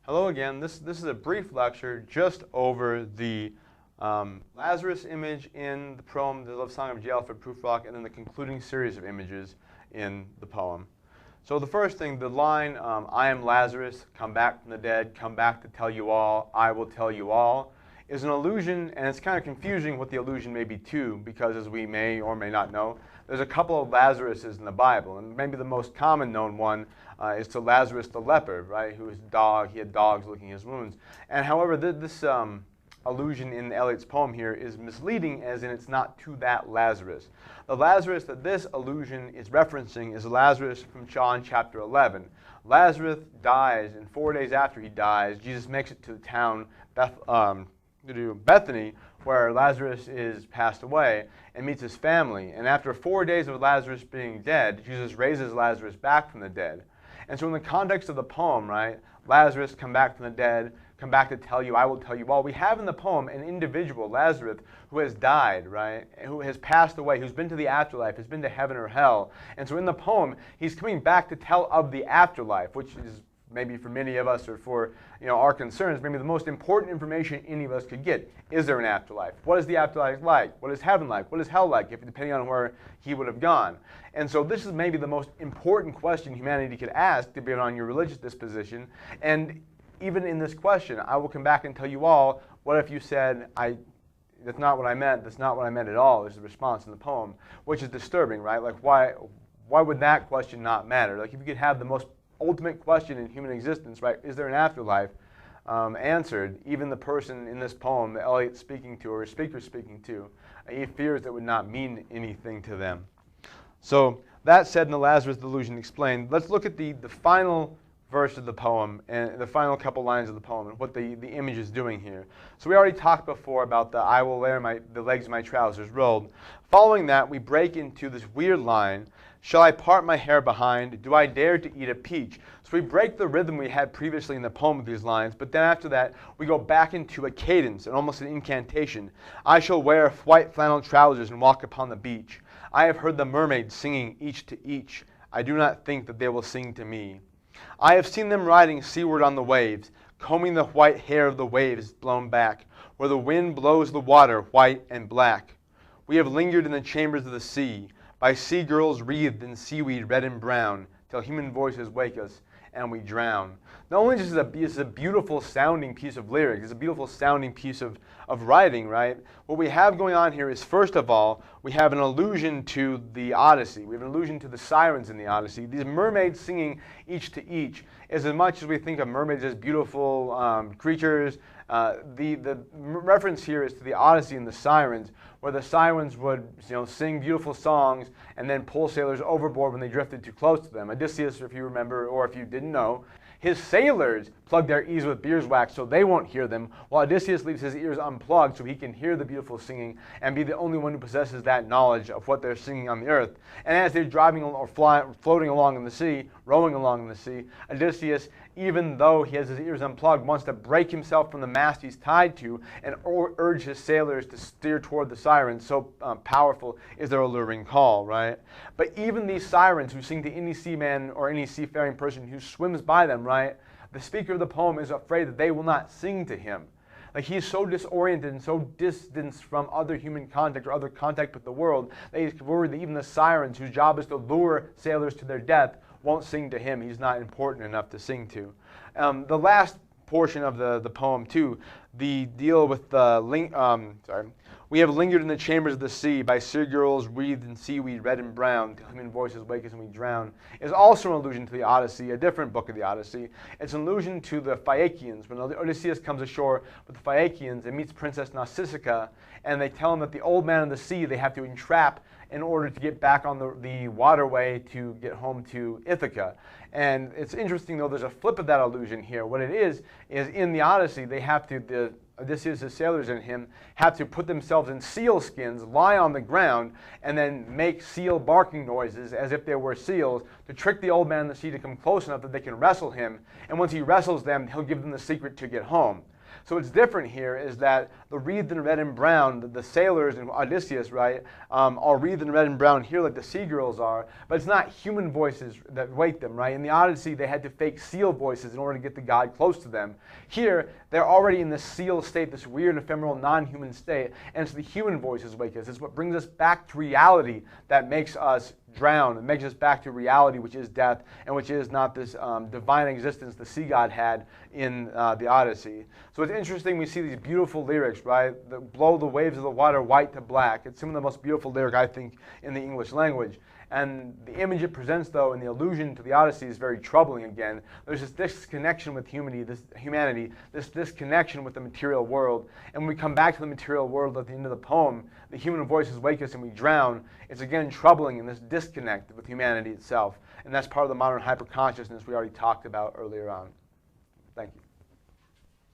Hello again. This is a brief lecture just over the Lazarus image in the poem, The Love Song of Jael for Prufrock, and then the concluding series of images in the poem. So the first thing, the line, I am Lazarus, come back from the dead, come back to tell you all, I will tell you all, is an allusion, and it's kind of confusing what the allusion may be to, because as we may or may not know, there's a couple of Lazaruses in the Bible, and maybe the most common known one is to Lazarus the leper, right, who was a dog, he had dogs licking his wounds. And however, this allusion in Eliot's poem here is misleading, as in it's not to that Lazarus. The Lazarus that this allusion is referencing is Lazarus from John chapter 11. Lazarus dies, and 4 days after he dies, Jesus makes it to the town Bethany, where Lazarus is passed away, and meets his family. And after 4 days of Lazarus being dead, Jesus raises Lazarus back from the dead. And so in the context of the poem, right, Lazarus, come back from the dead, come back to tell you, I will tell you all. We have in the poem an individual, Lazarus, who has died, right, who has passed away, who's been to the afterlife, has been to heaven or hell. And so in the poem, he's coming back to tell of the afterlife, which is maybe for many of us or for our concerns, maybe the most important information any of us could get. Is there an afterlife? What is the afterlife like? What is heaven like? What is hell like, depending on where he would have gone? And so this is maybe the most important question humanity could ask, depending on your religious disposition. And even in this question, I will come back and tell you all, what if you said, that's not what I meant, that's not what I meant at all, is the response in the poem, which is disturbing, right? Like, why would that question not matter? Like, if you could have the most ultimate question in human existence, right, is there an afterlife, answered, even the person in this poem that Eliot's speaking to, or a speaker speaking to, he fears that would not mean anything to them. So that said, in the Lazarus delusion explained, let's look at the final verse of the poem and the final couple lines of the poem and what the image is doing here. So we already talked before about the I will wear the legs of my trousers rolled. Following that, we break into this weird line, shall I part my hair behind? Do I dare to eat a peach? So we break the rhythm we had previously in the poem with these lines, but then after that, we go back into a cadence and almost an incantation. I shall wear white flannel trousers and walk upon the beach. I have heard the mermaids singing each to each. I do not think that they will sing to me. I have seen them riding seaward on the waves, combing the white hair of the waves blown back, where the wind blows the water white and black. We have lingered in the chambers of the sea, by sea girls wreathed in seaweed red and brown, till human voices wake us and we drown. Not only is this a beautiful sounding piece of lyrics, it's a beautiful sounding piece of writing, right? What we have going on here is, first of all, we have an allusion to the Odyssey. We have an allusion to the sirens in the Odyssey. These mermaids singing each to each. As much as we think of mermaids as beautiful creatures, the reference here is to the Odyssey and the sirens, where the sirens would sing beautiful songs and then pull sailors overboard when they drifted too close to them. Odysseus, if you remember, or if you didn't know, his sailors plug their ears with beeswax so they won't hear them, while Odysseus leaves his ears unplugged so he can hear the beautiful singing and be the only one who possesses that knowledge of what they're singing on the earth. And as they're driving or floating along in the sea, rowing along in the sea, Odysseus, even though he has his ears unplugged, wants to break himself from the mast he's tied to and urge his sailors to steer toward the sirens. So powerful is their alluring call, right? But even these sirens who sing to any seaman or any seafaring person who swims by them, right? The speaker of the poem is afraid that they will not sing to him. Like, he's so disoriented and so distanced from other human contact or other contact with the world that he's worried that even the sirens, whose job is to lure sailors to their death, won't sing to him. He's not important enough to sing to. The last portion of the poem, too, the deal with the we have lingered in the chambers of the sea, by sea girls wreathed in seaweed red and brown, till human voices wake us and we drown, is also an allusion to the Odyssey, a different book of the Odyssey. It's an allusion to the Phaeacians. When Odysseus comes ashore with the Phaeacians and meets Princess Nausicaa, and they tell him that the old man of the sea they have to entrap in order to get back on the waterway to get home to Ithaca. And it's interesting, though, there's a flip of that allusion here. What it is in the Odyssey, they have to, Odysseus' sailors and him have to put themselves in seal skins, lie on the ground, and then make seal barking noises as if they were seals to trick the old man in the sea to come close enough that they can wrestle him. And once he wrestles them, he'll give them the secret to get home. So what's different here is that the wreathed in red and brown, the sailors in Odysseus, right, are wreathed in red and brown here like the sea girls are, but it's not human voices that wake them, right? In the Odyssey, they had to fake seal voices in order to get the god close to them. Here, they're already in this seal state, this weird, ephemeral, non-human state, and it's the human voices wake us. It's what brings us back to reality that makes us drown. It makes us back to reality, which is death, and which is not this divine existence the sea god had in the Odyssey. So it's interesting, we see these beautiful lyrics, right? That blow the waves of the water white to black. It's some of the most beautiful lyric, I think, in the English language. And the image it presents, though, and the allusion to the Odyssey is very troubling again. There's this disconnection with humanity, this disconnection with the material world. And when we come back to the material world at the end of the poem, the human voices wake us and we drown. It's again troubling in this disconnect with humanity itself. And that's part of the modern hyperconsciousness we already talked about earlier on. Thank you.